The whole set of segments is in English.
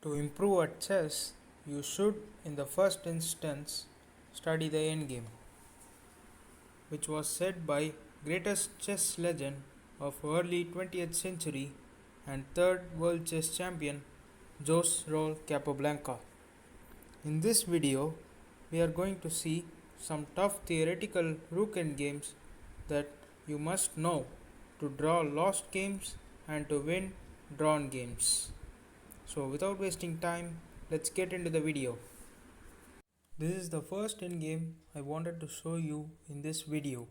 To improve at chess, you should, in the first instance, study the endgame, which was said by greatest chess legend of early 20th century and third world chess champion Jose Rol Capablanca. In this video, we are going to see some tough theoretical rook endgames that you must know to draw lost games and to win drawn games. So without wasting time, let's get into the video. This is the first endgame I wanted to show you in this video.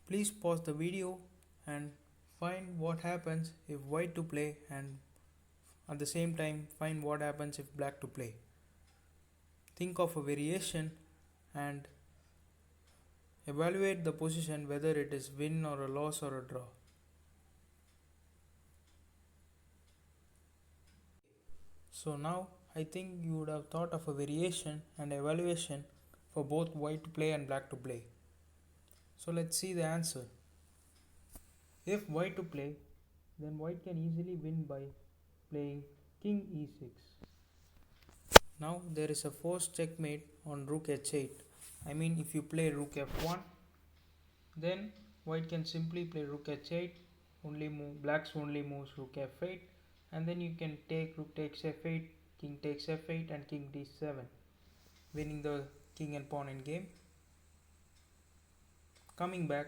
Please pause the video and find what happens if white to play, and at the same time find what happens if black to play. Think of a variation and evaluate the position whether it is win or a loss or a draw. So now I think you would have thought of a variation and evaluation for both white to play and black to play. So let's see the answer. If white to play, then white can easily win by playing king e6. Now there is a forced checkmate on rook h8. I mean, if you play rook f1, then white can simply play rook h8, black's only moves rook f8, and then you can take rook takes f8, king takes f8 and king d7, winning the king and pawn in game. Coming back,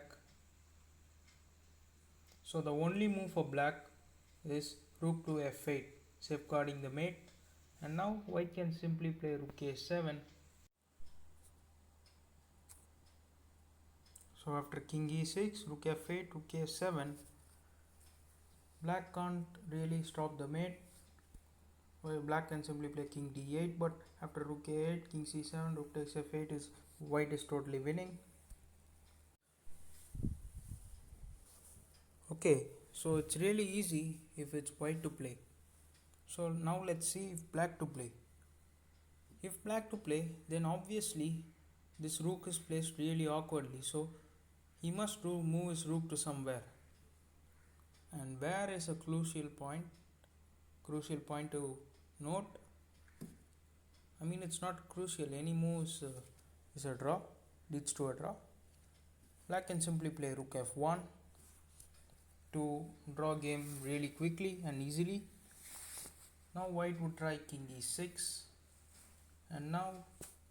so the only move for black is rook to f8, safeguarding the mate, and now white can simply play rook a7. So after king e6, rook f8, rook a7, black can't really stop the mate. Well, black can simply play king d8, but after rook a8, king c7, rook takes f8 is white is totally winning. Okay, so it's really easy if it's white to play. So now let's see if black to play. If black to play, then obviously this rook is placed really awkwardly, so he must move his rook to somewhere. And where is a crucial point to note. I mean, it's not crucial, any move is a draw, leads to a draw. Black can simply play rook f1 to draw game really quickly and easily. Now white would try king e6, and now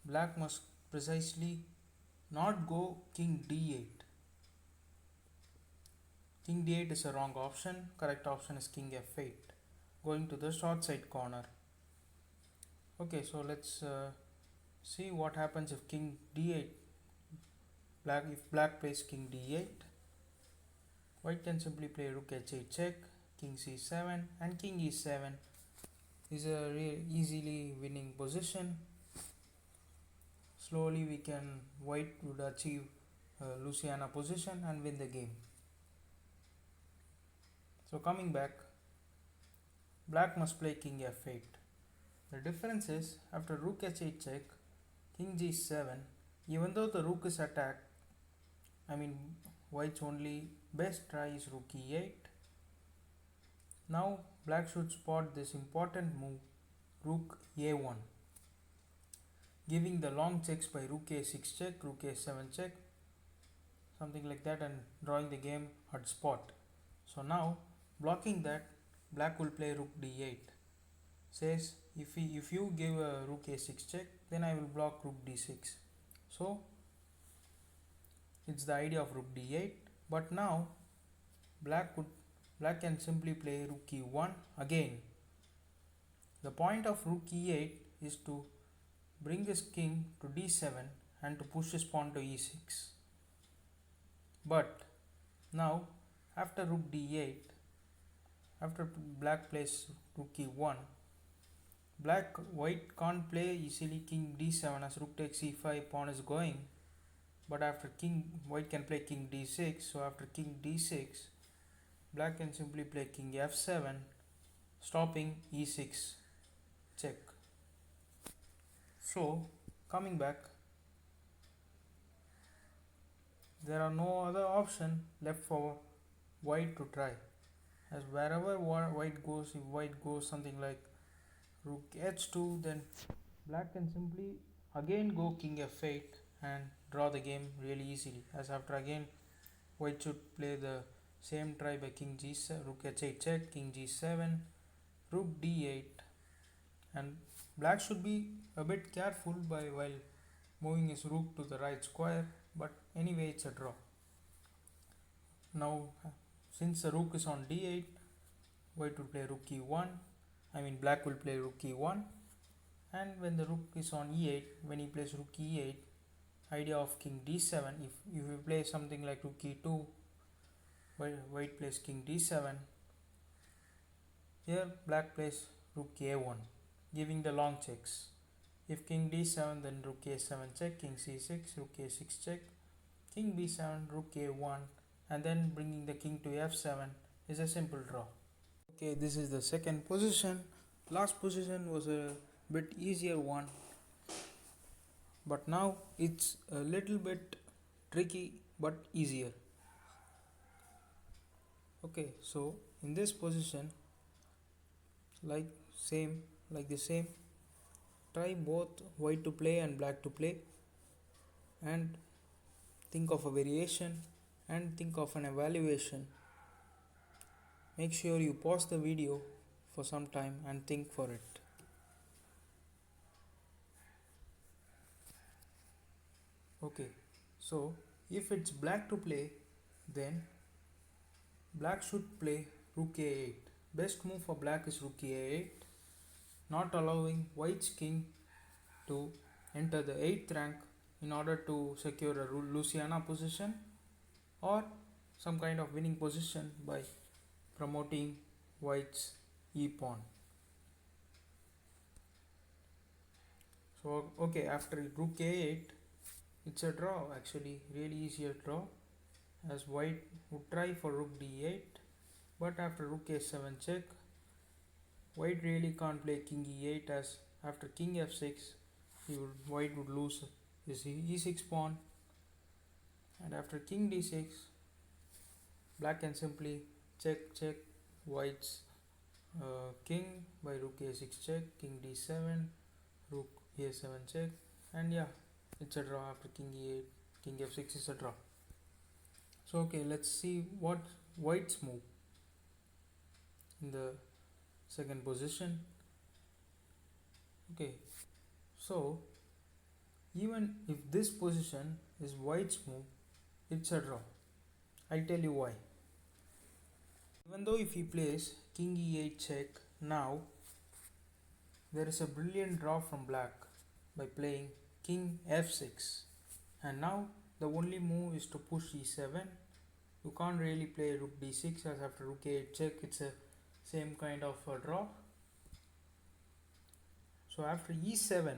black must precisely not go king d8. King d8 is a wrong option. Correct option is king f8, going to the short side corner. Okay, so let's see what happens if king d8. If black plays king d8, white can simply play rook h8 check, king c7 and king e7 is a easily winning position. Slowly white would achieve Louisiana position and win the game. So coming back, black must play king f8. The difference is after rook h8 check, king g7, even though the rook is attacked, I mean white's only best try is rook e8. Now black should spot this important move, rook a1, giving the long checks by rook a6 check, rook a7 check, something like that, and drawing the game at spot. So now blocking that, black will play rook d8. Says if you give a rook a6 check, then I will block rook d6. So it's the idea of rook d8, but now black can simply play rook e1 again. The point of rook e8 is to bring his king to d7 and to push his pawn to e6. But now after rook d8, after black plays rook e1, white can't play easily king d7 as rook takes e5, pawn is going. But after white can play king d6. So after king d6, black can simply play king f7, stopping e6 check. So coming back, there are no other option left for white to try. as wherever white goes, if white goes something like rook h2, then black can simply again go king f8 and draw the game really easily, as after again white should play the same try by king g7, rook h8 check, king g7, rook d8, and black should be a bit careful by while moving his rook to the right square, but anyway it's a draw. Now since the rook is on d8, white will play rook e1, black will play rook e1, and when the rook is on e8, when he plays rook e8, idea of king d7, if you play something like rook e2, white plays king d7, here black plays rook a1, giving the long checks. If king d7, then rook a7 check, king c6, rook a6 check, king b7, rook a1, and then bringing the king to f7 is a simple draw. Okay, this is the second position. Last position was a bit easier one, but now it's a little bit tricky but easier. Okay, so in this position, like the same, try both white to play and black to play, and think of a variation and think of an evaluation. Make sure you pause the video for some time and think for it. Okay, so if it's black to play, then black should play rook a8. Best move for black is rook a8, not allowing white's king to enter the 8th rank in order to secure a Louisiana position or some kind of winning position by promoting white's e-pawn. So okay, after rook a8, it's a draw, actually really easier draw, as white would try for rook d8, but after rook a7 check, white really can't play king e8, as after king f6 white would lose his e6 pawn, and after king d6 black can simply check white's king by rook a6 check, king d7, rook a7 check, and yeah, it's a draw. After king e8, king f6 is a draw. So okay, let's see what white's move in the second position. Okay, so even if this position is white's move, it's a draw. I'll tell you why. Even though if he plays king e8 check, now there is a brilliant draw from black by playing king f6, and now the only move is to push e7. You can't really play rook d6, as after rook a8 check it's a same kind of a draw. So after e7,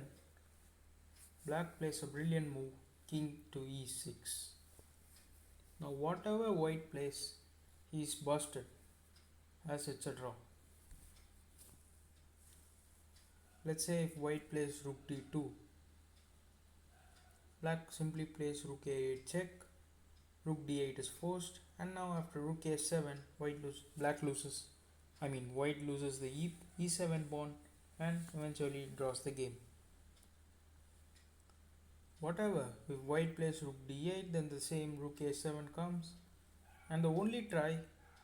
black plays a brilliant move, king to e6. Now whatever white plays, he is busted, as it's a draw. Let's say if white plays rook d2, black simply plays rook a8 check, rook d8 is forced, and now after rook a7, white loses the e7 pawn and eventually draws the game. Whatever, if white plays rook d8, then the same rook a7 comes, and the only try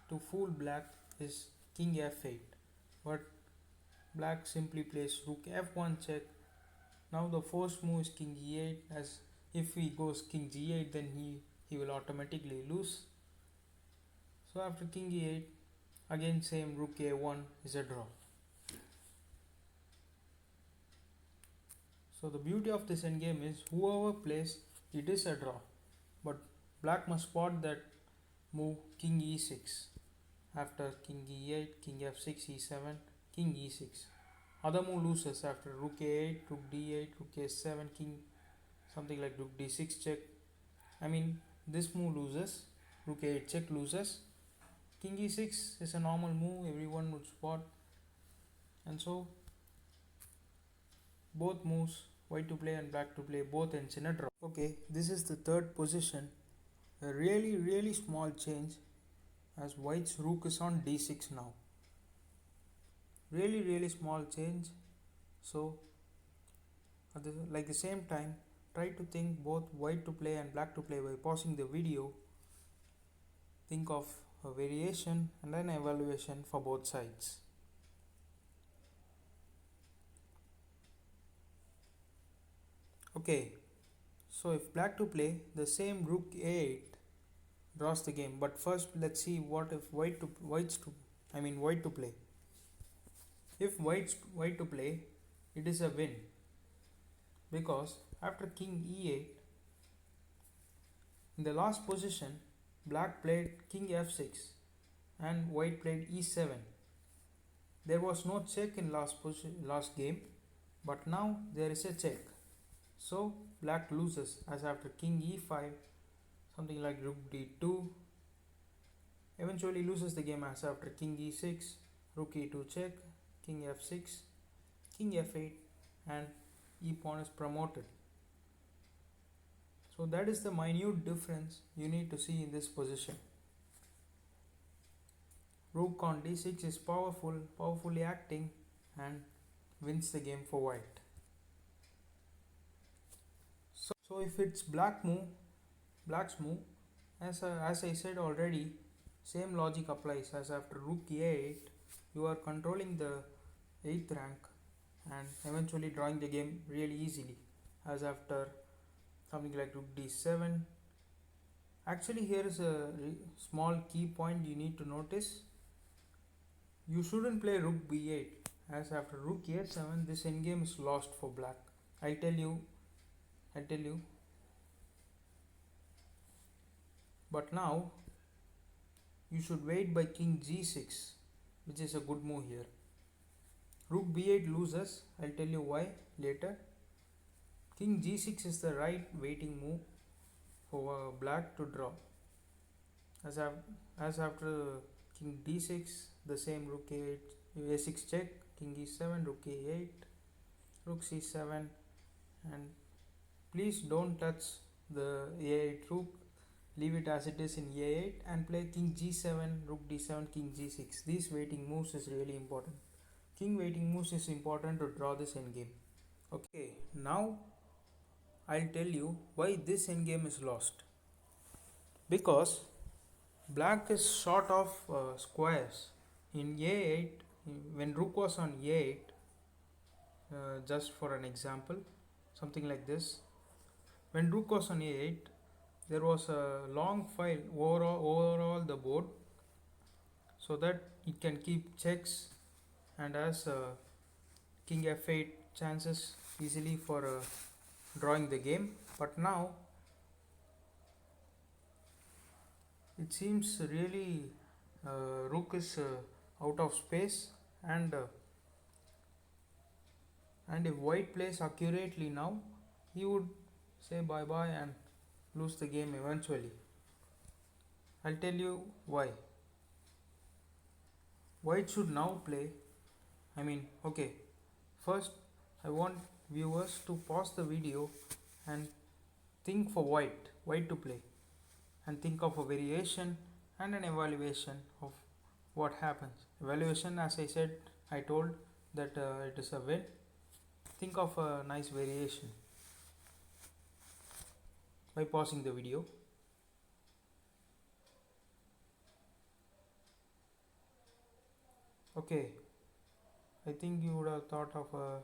to fool black is king f8, but black simply plays rook f1 check. Now the first move is king e8, as if he goes king g8, then he will automatically lose. So after king e8, again same rook a1 is a draw. So the beauty of this endgame is whoever plays, it is a draw, but black must spot that move king e6. After king e8, king f6, e7, king e6. Other move loses after rook a8, rook d8, rook a7, king, something like rook d6 check. This move loses, rook a8 check loses. King e6 is a normal move, everyone would spot, and so both moves, white to play and black to play, both ends in a draw. Okay, this is the third position. A really small change as white's rook is on d6 now. Really small change. So at the same time, try to think both white to play and black to play by pausing the video. Think of a variation and an evaluation for both sides. Okay, so if black to play, the same rook a8 draws the game. But first, let's see what if white to play. If white to play, it is a win because after king e8, in the last position, black played king f6 and white played e7. There was no check in last game, but now there is a check. So black loses as after king e5, something like rook d2, eventually loses the game as after king e6, rook e2 check, king f6, king f8, and e pawn is promoted. So that is the minute difference you need to see in this position. Rook on d6 is powerfully acting and wins the game for white. So if it's black's move, as I said already, same logic applies as after rook a8, you are controlling the 8th rank and eventually drawing the game really easily, as after something like rook d7. Actually, here is a small key point you need to notice. You shouldn't play rook b8, as after rook a7 this endgame is lost for black. I'll tell you. But now you should wait by king g6, which is a good move here. Rook b8 loses. I'll tell you why later. King g6 is the right waiting move for black to draw. As after king d6, the same rook a8, a6 check, king e7, rook a8, rook c7, and please don't touch the a8 rook. Leave it as it is in a8 and play king g7, rook d7, king g6. These waiting moves is really important. King waiting moves is important to draw this endgame. Okay, now I'll tell you why this endgame is lost. Because black is short of squares. In a8, when rook was on a8, just for an example, something like this. When rook was on a8, there was a long file overall the board, so that it can keep checks and has king f8 chances easily for drawing the game. But now it seems really rook is out of space, and if white plays accurately now, he would say bye bye and lose the game eventually. I'll tell you why. White should now play. First I want viewers to pause the video and think for white to play, and think of a variation and an evaluation of what happens. Evaluation, as I said, I told that it is a win. Think of a nice variation by pausing the video. Okay, I think you would have thought of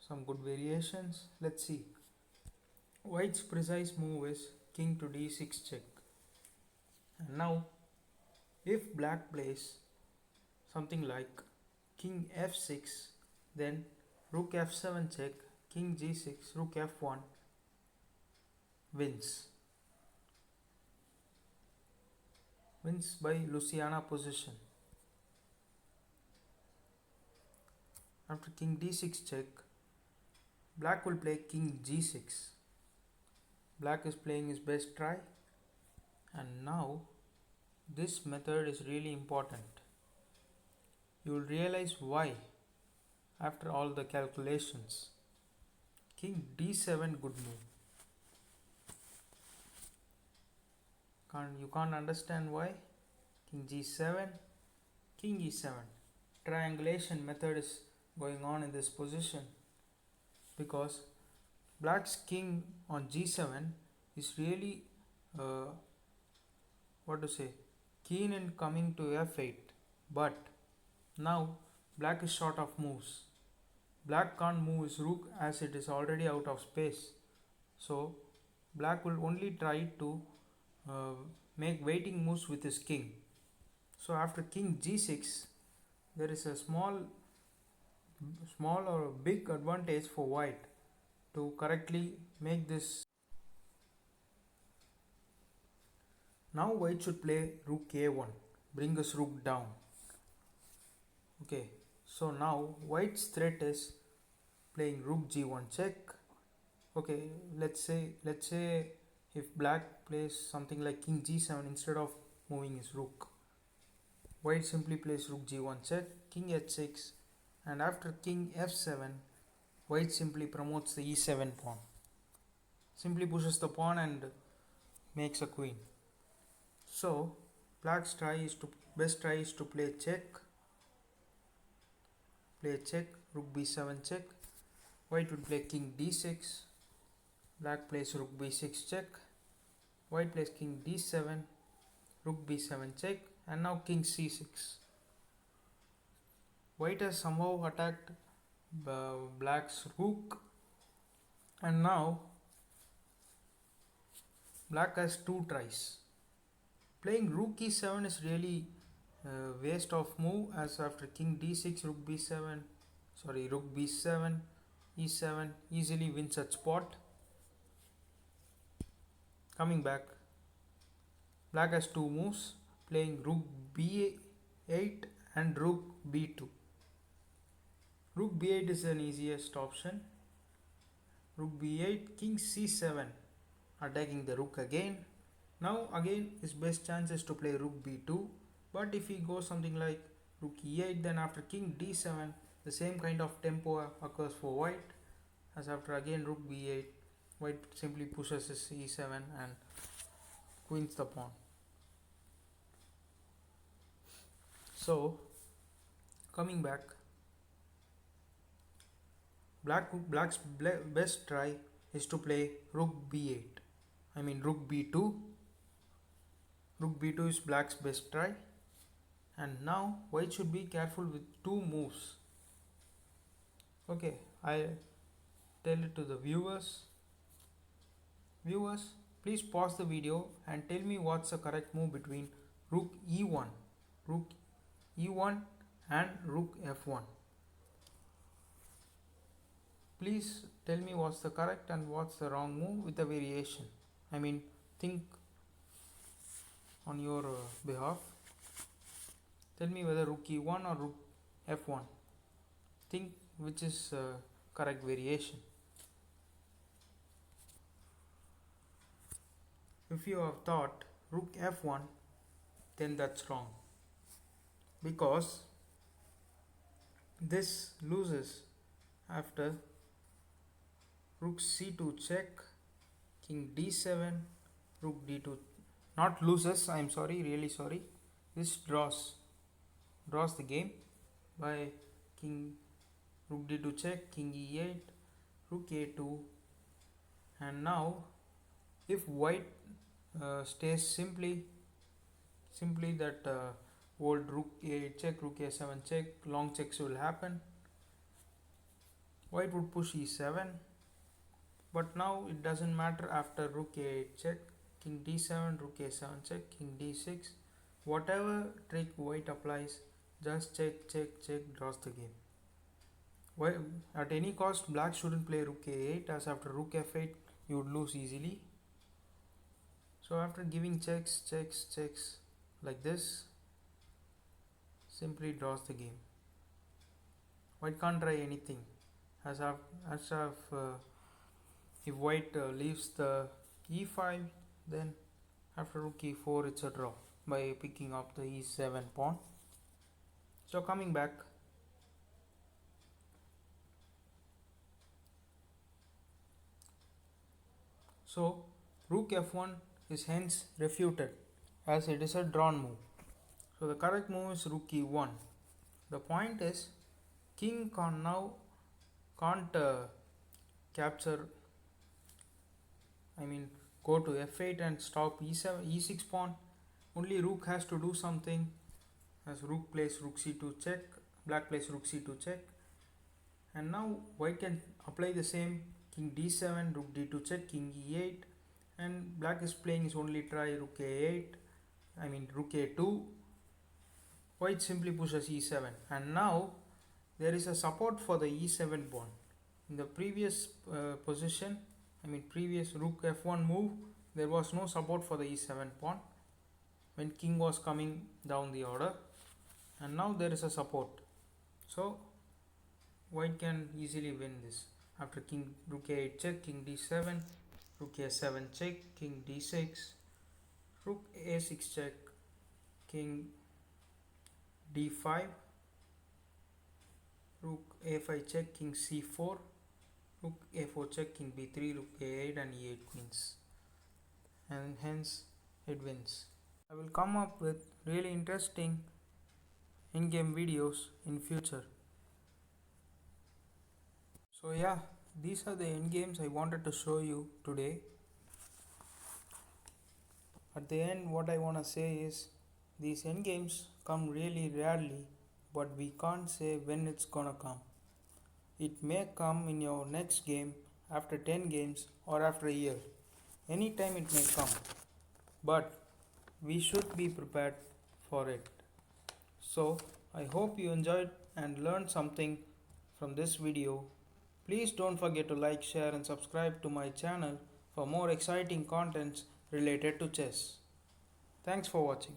some good variations. Let's see. White's precise move is king to d6 check. And now, if black plays something like king f6, then rook f7 check, king g6, rook f1 wins by Louisiana position. After king d6 check, black will play king g6. Black is playing his best try, and now this method is really important. You will realize why after all the calculations. King d7, good move. You can't understand why? king g7, king e7. Triangulation method is going on in this position because black's king on g7 is really what to say, keen in coming to f8, but now black is short of moves. Black can't move his rook as it is already out of space, so black will only try to uh, make waiting moves with his king. So after king g6, there is a small or big advantage for white to correctly make this. Now white should play rook a1, bring his rook down. Okay, so now white's threat is playing rook g1 check. Okay, let's say if black plays something like king g7 instead of moving his rook, white simply plays rook g1 check, king h6, and after king f7, white simply promotes the e7 pawn. Simply pushes the pawn and makes a queen. So black's best try is to play check, rook b7 check. White would play king d6, black plays rook b6 check, white plays king d7, rook b7 check, and now king c6. White has somehow attacked black's rook, and now black has two tries. Playing rook e7 is really waste of move, as after king d6, rook b7, rook b7, e7 easily wins at spot. Coming back, black has two moves, playing rook b8 and rook b2. Rook b8 is an easiest option. Rook b8, king c7, attacking the rook again. Now again his best chance is to play rook b2, but if he goes something like rook e8, then after king d7, the same kind of tempo occurs for white, as after again rook b8, white simply pushes his e7 and queens the pawn. So coming back, black's best try is to play rook b8. Rook b2. Rook b2 is black's best try. And now white should be careful with two moves. Okay, I tell it to the viewers. Viewers, please pause the video and tell me what's the correct move between rook e1, and rook f1. Please tell me what's the correct and what's the wrong move with a variation. Think on your behalf. Tell me whether rook e1 or rook f1. Think which is correct variation. If you have thought rook f1, then that's wrong, because this loses after rook c2 check, king d7, rook d2. Not loses, I am sorry, really sorry. This draws the game by king rook d2 check, king e8, rook a2, and now if white stays simply that old rook a8 check, rook a7 check, long checks will happen. White would push e7, but now it doesn't matter after rook a8 check, king d7, rook a7 check, king d6. Whatever trick white applies, just check, draws the game. At any cost, black shouldn't play rook a8, as after rook f8 you would lose easily. So after giving checks like this, simply draws the game. White can't try anything, as if white leaves the e file, then after rook e4 it's a draw by picking up the e7 pawn. So coming back, so rook f1 is hence refuted, as it is a drawn move. So the correct move is rook e1. The point is king can't capture, I mean go to f8 and stop e7 e6 pawn. Only rook has to do something, as rook plays rook c2 check, black plays rook c2 check, and now white can apply the same, king d7, rook d2 check, king e8, and black is playing his only try, rook a8, I mean rook a2. White simply pushes e7, and now there is a support for the e7 pawn. In the previous position, I mean previous rook f1 move, there was no support for the e7 pawn when king was coming down the order, and now there is a support. So white can easily win this. After king rook a8 check, king d7, rook a7 check, king d6, rook a6 check, king d5, rook a5 check, king c4, rook a4 check, king b3, rook a8, and e8 queens, and hence it wins. I will come up with really interesting in-game videos in future. So yeah, these are the end games I wanted to show you today. At the end, what I want to say is these end games come really rarely, but we can't say when it's gonna come. It may come in your next game, after 10 games, or after a year. Anytime it may come, but we should be prepared for it. So I hope you enjoyed and learned something from this video. Please don't forget to like, share and subscribe to my channel for more exciting contents related to chess. Thanks for watching.